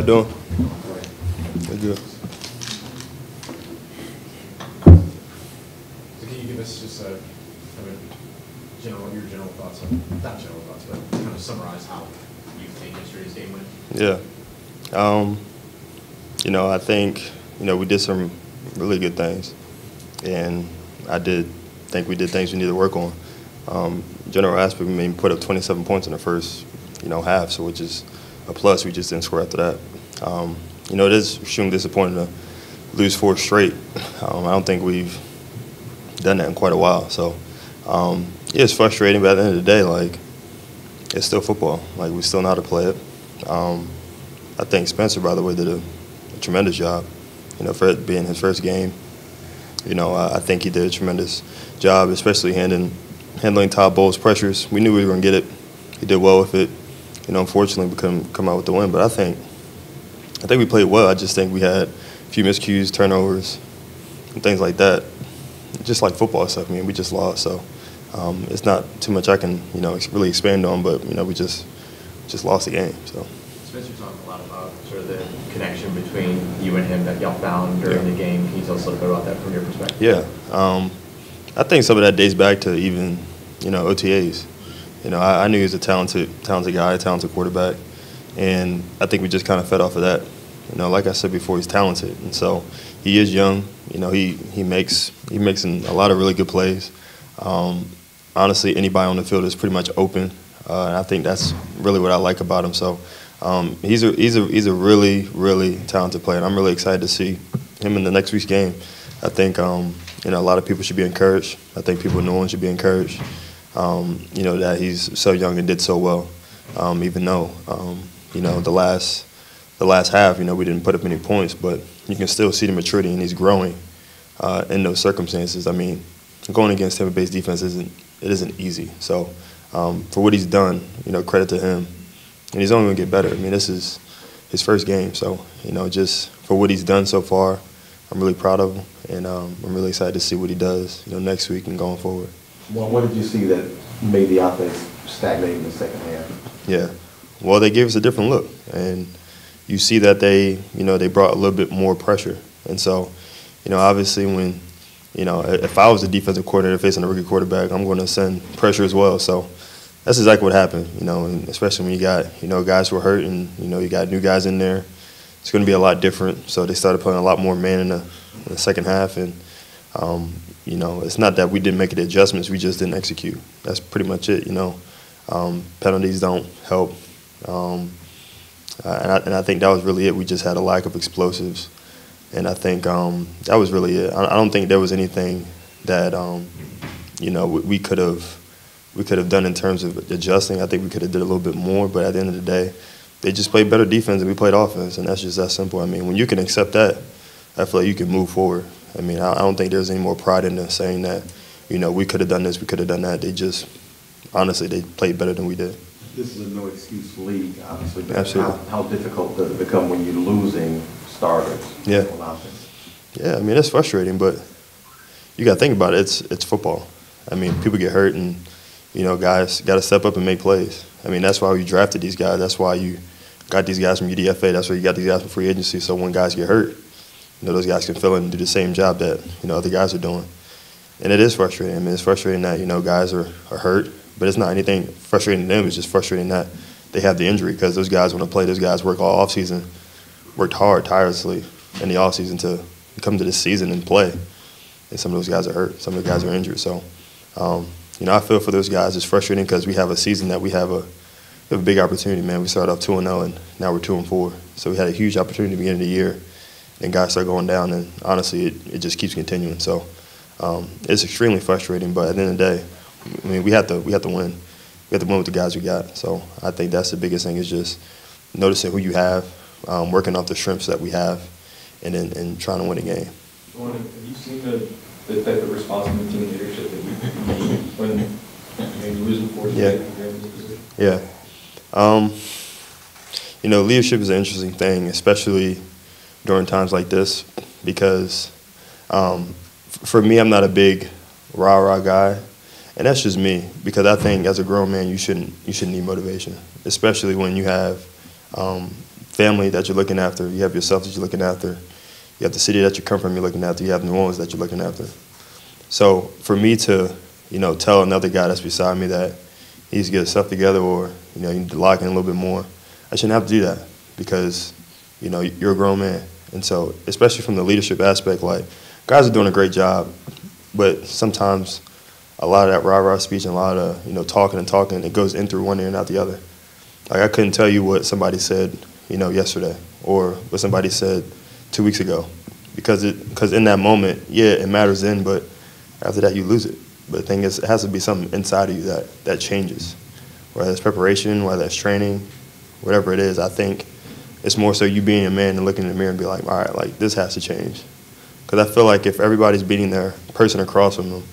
How doing? Good. So can you give us just your general thoughts on, not general thoughts, but kind of summarize how you think yesterday's game went? Yeah. I think, we did some really good things. And I did think we did things we needed to work on. General aspect, we put up 27 points in the first, half, so which is a plus. We just didn't score after that. It is extremely disappointing to lose 4 straight. I don't think we've done that in quite a while. So, it's frustrating, but at the end of the day, it's still football. We still know how to play it. I think Spencer, by the way, did a tremendous job, for it being his first game. I think he did a tremendous job, especially handling Todd Bowles' pressures. We knew we were going to get it. He did well with it. Unfortunately, we couldn't come out with the win. But I think we played well. I just think we had a few miscues, turnovers, and things like that. Just like football stuff. We just lost. So it's not too much I can, really expand on. But we just lost the game. So. Spencer talked a lot about sort of the connection between you and him that y'all found during the game. Can you tell us a little bit about that from your perspective? Yeah. I think some of that dates back to even, OTAs. I knew he was a talented guy, a talented quarterback, and I think we just kind of fed off of that. Like I said before, he's talented, and so he is young. He makes a lot of really good plays. Honestly, anybody on the field is pretty much open, and I think that's really what I like about him. So he's a really, really talented player, and I'm really excited to see him in the next week's game. I think a lot of people should be encouraged. I think people in New Orleans should be encouraged. That he's so young and did so well. Even though the last half, we didn't put up any points, but you can still see the maturity, and he's growing in those circumstances. Going against Tampa Bay's defense isn't easy. So for what he's done, credit to him, and he's only going to get better. This is his first game, so just for what he's done so far, I'm really proud of him, and I'm really excited to see what he does, next week and going forward. Well, what did you see that made the offense stagnate in the second half? Yeah, well, they gave us a different look, and you see that they brought a little bit more pressure, and so, obviously when, if I was the defensive coordinator facing a rookie quarterback, I'm going to send pressure as well. So that's exactly what happened, and especially when you got, guys who are hurt and, you got new guys in there. It's going to be a lot different. So they started playing a lot more man in the second half, and it's not that we didn't make the adjustments, we just didn't execute. That's pretty much it, Penalties don't help. And I think that was really it. We just had a lack of explosives. And I think that was really it. I don't think there was anything that, we could have done in terms of adjusting. I think we could have did a little bit more, but at the end of the day, they just played better defense and we played offense, and that's just that simple. When you can accept that, I feel like you can move forward. I don't think there's any more pride in saying that, we could have done this, we could have done that. They just, honestly, they played better than we did. This is a no-excuse league, obviously. But Absolutely. How difficult does it become when you're losing starters on offense? Yeah, it's frustrating, but you got to think about it. It's football. People get hurt, and, guys got to step up and make plays. That's why you drafted these guys. That's why you got these guys from UDFA. That's why you got these guys from free agency, so when guys get hurt, those guys can fill in and do the same job that, other guys are doing. And it is frustrating. It's frustrating that, guys are hurt, but it's not anything frustrating to them. It's just frustrating that they have the injury, because those guys want to play. Those guys work all offseason, worked hard, tirelessly in the offseason to come to this season and play. And some of those guys are hurt. Some of the guys are injured. So, I feel for those guys. It's frustrating because we have a season that we have a big opportunity, man. We started off 2-0, and now we're 2-4. So we had a huge opportunity at the beginning of the year, and guys start going down, and honestly, it just keeps continuing. So it's extremely frustrating, but at the end of the day, we have to win. We have to win with the guys we got. So I think that's the biggest thing, is just noticing who you have, working off the strengths that we have, and trying to win a game. Juwan, have you seen the type of response from the team leadership that you need when you're losing 4 straight in this position? Yeah. Leadership is an interesting thing, especially during times like this, because for me, I'm not a big rah-rah guy, and that's just me, because I think as a grown man, you shouldn't need motivation, especially when you have family that you're looking after. You have yourself that you're looking after. You have the city that you come from you're looking after. You have New Orleans that you're looking after. So for me to, tell another guy that's beside me that he needs to get his stuff together or, you need to lock in a little bit more, I shouldn't have to do that because, you're a grown man. And so, especially from the leadership aspect, like, guys are doing a great job, but sometimes a lot of that rah-rah speech and a lot of, talking, it goes in through one ear and out the other. Like, I couldn't tell you what somebody said, yesterday or what somebody said 2 weeks ago because in that moment, yeah, it matters then, but after that, you lose it. But the thing is, it has to be something inside of you that changes, whether it's preparation, whether it's training, whatever it is. I think it's more so you being a man and looking in the mirror and be like, all right, like, this has to change. Because I feel like if everybody's beating their person across from them,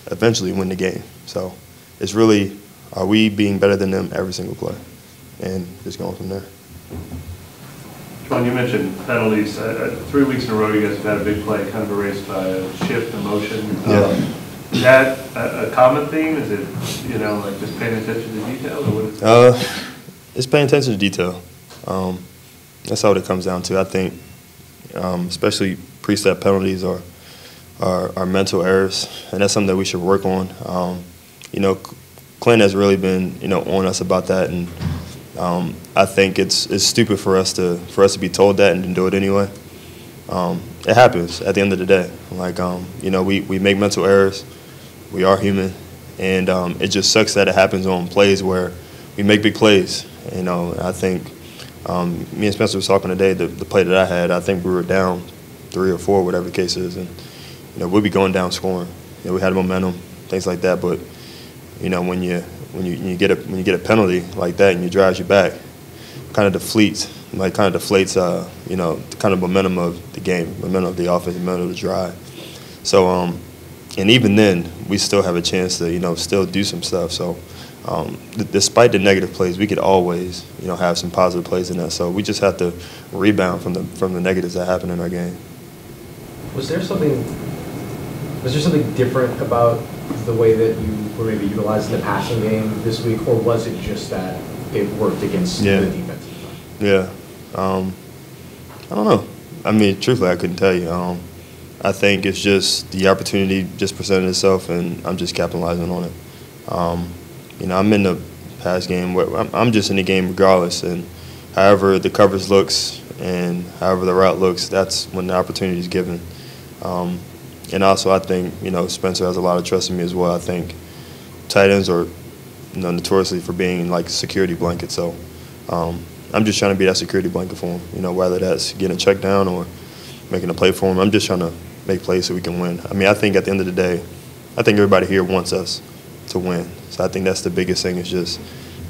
eventually win the game. So it's really, are we being better than them every single play? And just going from there. Juwan, you mentioned penalties. 3 weeks in a row, you guys have had a big play, kind of erased by a shift in motion. Yeah. Is that a common theme? Is it, like just paying attention to detail, or what is it? It's paying attention to detail. That's all it comes down to. I think, especially pre-snap penalties are mental errors, and that's something that we should work on. Clint has really been, on us about that, and I think it's stupid for us to be told that and to do it anyway. It happens at the end of the day. Like, we make mental errors. We are human, and it just sucks that it happens on plays where we make big plays. I think me and Spencer was talking today. The play that I had, I think we were down 3 or 4, whatever the case is, and we'll be going down scoring. We had momentum, things like that. But when you get a penalty like that and it drives you back, kind of deflates kind of momentum of the game, momentum of the offense, momentum of the drive. So and even then we still have a chance to still do some stuff. So despite the negative plays, we could always have some positive plays in that. So we just have to rebound from the negatives that happen in our game. Was there something different about the way that you were maybe utilizing the passing game this week, or was it just that it worked against the defensive side? Yeah. I don't know. I mean, truthfully, I couldn't tell you. I think it's just the opportunity just presented itself, and I'm just capitalizing on it. I'm in the pass game. I'm just in the game regardless, and however the coverage looks and however the route looks, that's when the opportunity is given. And also, I think, Spencer has a lot of trust in me as well. I think tight ends are, notoriously for being like security blankets. So I'm just trying to be that security blanket for him, whether that's getting a check down or making a play for him. I'm just trying to make plays so we can win. I mean, I think at the end of the day, I think everybody here wants us to win. So I think that's the biggest thing is just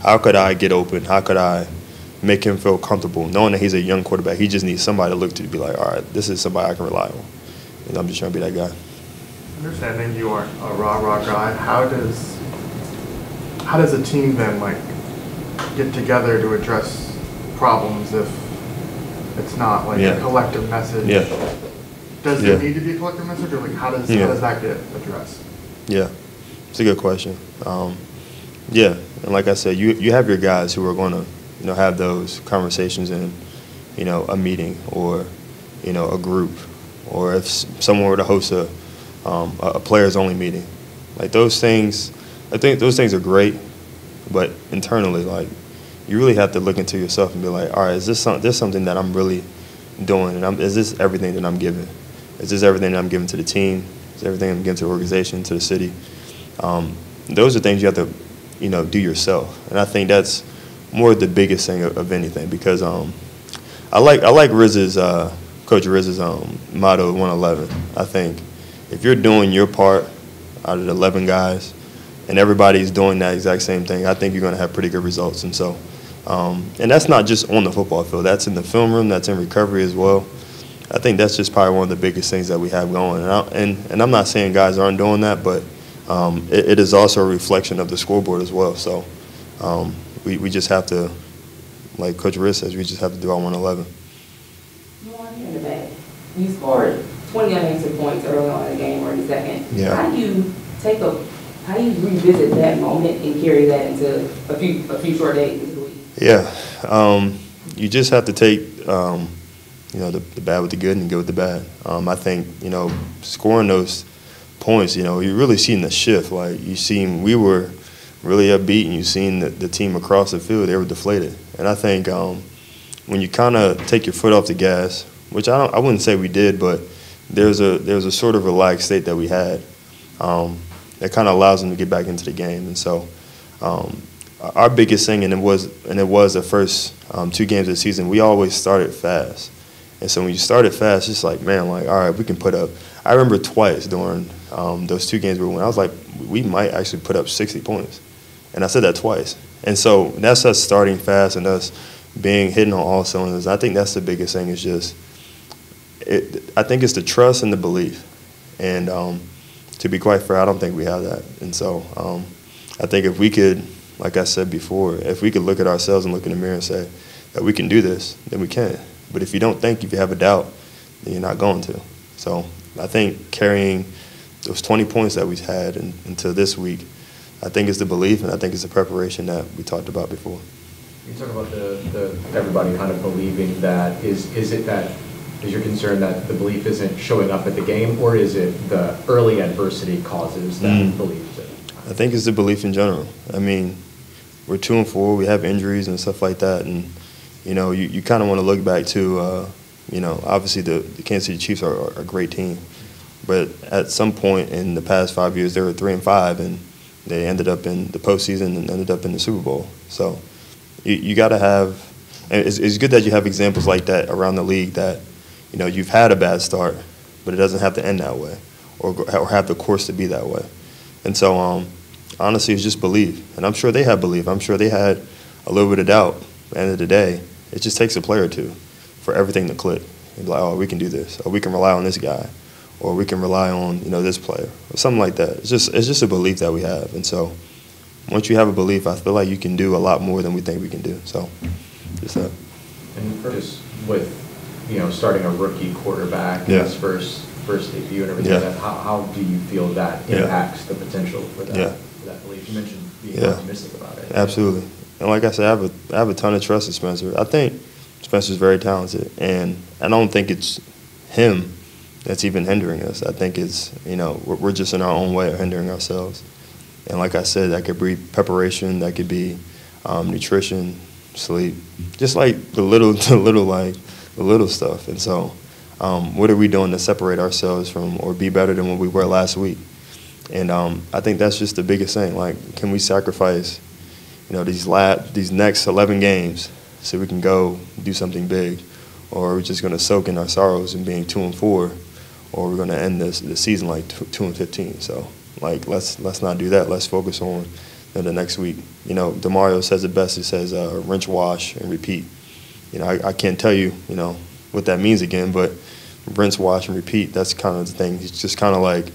how could I get open? How could I make him feel comfortable, knowing that he's a young quarterback? He just needs somebody to look to be like, all right, this is somebody I can rely on. And I'm just trying to be that guy. Understanding you aren't a rah-rah guy, how does a team then get together to address problems if it's not a collective message? Yeah. Does there need to be a collective message, or how does that get addressed? Yeah, it's a good question. Yeah, and like I said, you have your guys who are going to have those conversations in a meeting or a group, or if someone were to host a players only meeting, like those things. I think those things are great, but internally, you really have to look into yourself and be like, all right, is this something that I'm really doing, and is this everything that I'm giving? Is this everything that I'm giving to the team? Is everything I'm giving to the organization, to the city? Those are things you have to, do yourself, and I think that's more the biggest thing of anything, because I like Riz's Coach Riz's motto, 111. I think if you're doing your part out of the 11 guys, and everybody's doing that exact same thing, I think you're going to have pretty good results. And so, and that's not just on the football field. That's in the film room. That's in recovery as well. I think that's just probably one of the biggest things that we have going. And I'm not saying guys aren't doing that, but it is also a reflection of the scoreboard as well. So we just have to, like Coach Riz says, we just have to do our 111. In the back, you scored 20 unanswered points early on in the game or in the second. Yeah. How do you revisit that moment and carry that into a few short days into the week? Yeah. you just have to take, the bad with the good and the good with the bad. I think, scoring those points, you're really seeing the shift. Like, you seen we were really upbeat, and you seen the team across the field, they were deflated. And I think when you kind of take your foot off the gas, which I wouldn't say we did, but there's a sort of relaxed state that we had that kind of allows them to get back into the game. And so our biggest thing, and it was the first 2 games of the season, we always started fast. And so when you started fast, it's like, man, like, all right, we can put up. I remember twice during those 2 games we won, I was like, we might actually put up 60 points. And I said that twice. And so that's us starting fast and us hitting on all cylinders. I think that's the biggest thing is just, I think it's the trust and the belief. And to be quite fair, I don't think we have that. And so I think if we could, like I said before, if we could look at ourselves and look in the mirror and say that we can do this, then we can. But if you don't think, if you have a doubt, then you're not going to. So I think carrying those 20 points that we've had into this week, I think it's the belief, and I think it's the preparation that we talked about before. You talk about everybody kind of believing that. Is your concern that the belief isn't showing up at the game, or is it the early adversity causes that belief? I think it's the belief in general. I mean, we're 2-4, we have injuries and stuff like that, and you kind of want to look back to, obviously the Kansas City Chiefs are a great team, but at some point in the past 5 years they were 3-5, and they ended up in the postseason and ended up in the Super Bowl. So you got to have, and it's good that you have examples like that around the league that, you've had a bad start, but it doesn't have to end that way, or have the course to be that way. And so, honestly, it's just belief. And I'm sure they have belief. I'm sure they had a little bit of doubt. At the end of the day, it just takes a player or two for everything to click. And be like, oh, we can do this, or we can rely on this guy, or we can rely on this player, or something like that. It's just a belief that we have. And so, once you have a belief, I feel like you can do a lot more than we think we can do. So, just that. And just with starting a rookie quarterback, his first debut and everything, how do you feel that impacts the potential for that belief? You mentioned being optimistic about it. Absolutely. And like I said, I have a ton of trust in Spencer. I think Spencer's very talented, and I don't think it's him that's even hindering us. I think it's, we're just in our own way of hindering ourselves. And like I said, that could be preparation, that could be nutrition, sleep, just like the little stuff. And so what are we doing to separate ourselves from or be better than what we were last week? And I think that's just the biggest thing. Like, can we sacrifice, these next 11 games so we can go do something big? Or are we just going to soak in our sorrows and being 2-4, or we're going to end the season like 2-15? So, like, let's not do that. Let's focus on the next week. DeMario says it best. He says rinse, wash, and repeat. I can't tell you, what that means again, but rinse, wash, and repeat, that's kind of the thing. It's just kind of like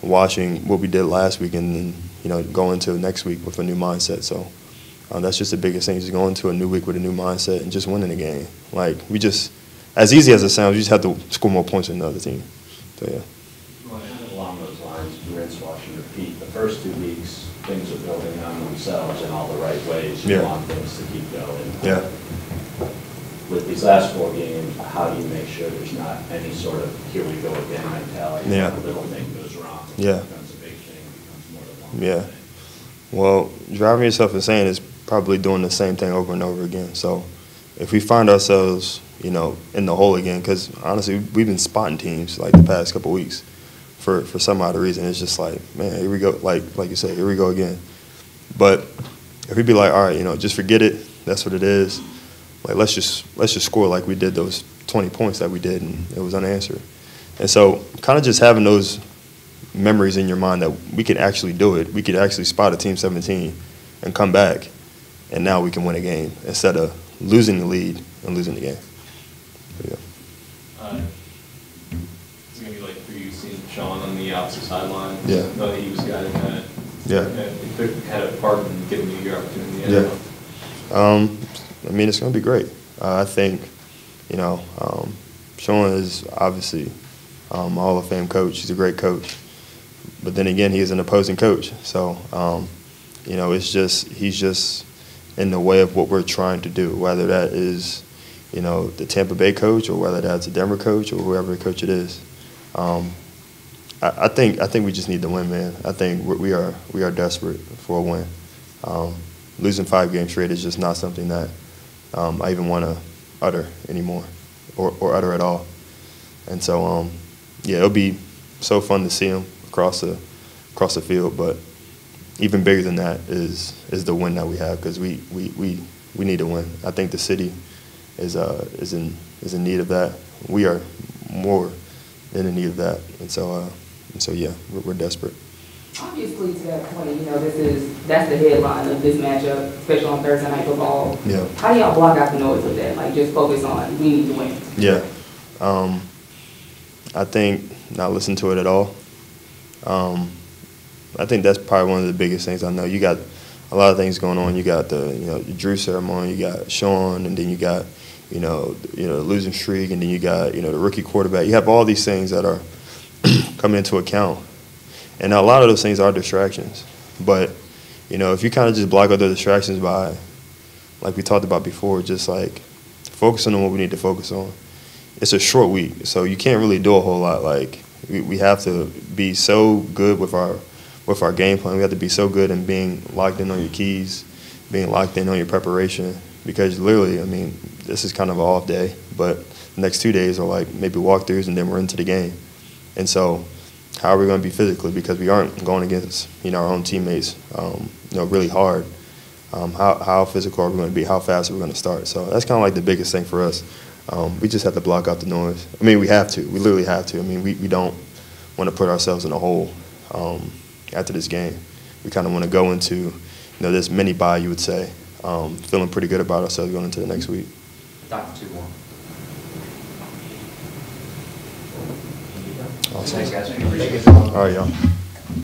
washing what we did last week and then, go into next week with a new mindset. So that's just the biggest thing, just going into a new week with a new mindset and just winning the game. Like, we just, as easy as it sounds, we just have to score more points than the other team. So, yeah. Along those lines, rinse, wash, and repeat. The first 2 weeks, things are building on themselves in all the right ways. You want things to keep going. Yeah. With these last 4 games, how do you make sure there's not any sort of here we go again mentality? Yeah. A little thing goes wrong. It becomes a big thing. It becomes more than one thing. Well, driving yourself insane is probably doing the same thing over and over again. So if we find ourselves, in the hole again, because honestly, we've been spotting teams like the past couple of weeks for some odd reason. It's just like, man, here we go. Like you said, here we go again. But if we be like, all right, just forget it. That's what it is. Like, let's just score like we did those 20 points that we did, and it was unanswered. And so kind of just having those memories in your mind that we can actually do it. We could actually spot a team 17 and come back, and now we can win a game instead of losing the lead and losing the game. But, it's going to be like for you seeing Sean on the opposite sideline. Yeah. Know that he was guiding that. Yeah. And had a part in giving you your opportunity. I mean, it's going to be great. I think, Sean is obviously a Hall of Fame coach. He's a great coach. But then again, he is an opposing coach. So, he's just in the way of what we're trying to do, whether that is, you know, the Tampa Bay coach or whether that's a Denver coach or whoever coach it is. I think we just need to win, man. I think we are desperate for a win. Losing 5 games straight is just not something that I even want to utter anymore or utter at all. And so, yeah, it'll be so fun to see them across the field. But even bigger than that is the win that we have, because we need to win. I think the city is in need of that. We are more than in need of that. And so yeah, we're desperate. Obviously, to that point, you know, that's the headline of this matchup, especially on Thursday Night Football. Yeah. How do y'all block out the noise of that? Like, just focus on we need to win. Yeah. I think not listen to it at all. I think that's probably one of the biggest things. I know you got a lot of things going on. You got the Drew ceremony, you got Sean, and then you got the losing streak, and then you got the rookie quarterback. You have all these things that are coming into account, and a lot of those things are distractions. But if you kind of just block out the distractions by, like we talked about before, just like focusing on what we need to focus on. It's a short week, so you can't really do a whole lot. Like we have to be so good with our game plan. We have to be so good in being locked in on your keys, being locked in on your preparation, because literally, I mean, this is kind of an off day, but the next 2 days are like maybe walkthroughs, and then we're into the game. And so how are we going to be physically, because we aren't going against our own teammates really hard. How physical are we going to be? How fast are we going to start? So that's kind of like the biggest thing for us. We just have to block out the noise. I mean, we have to. We literally have to. I mean, we don't want to put ourselves in a hole after this game. We kind of want to go into this mini bye, you would say, feeling pretty good about ourselves going into the next week. Dr. 2 more. Awesome. Thanks, guys. All right, y'all.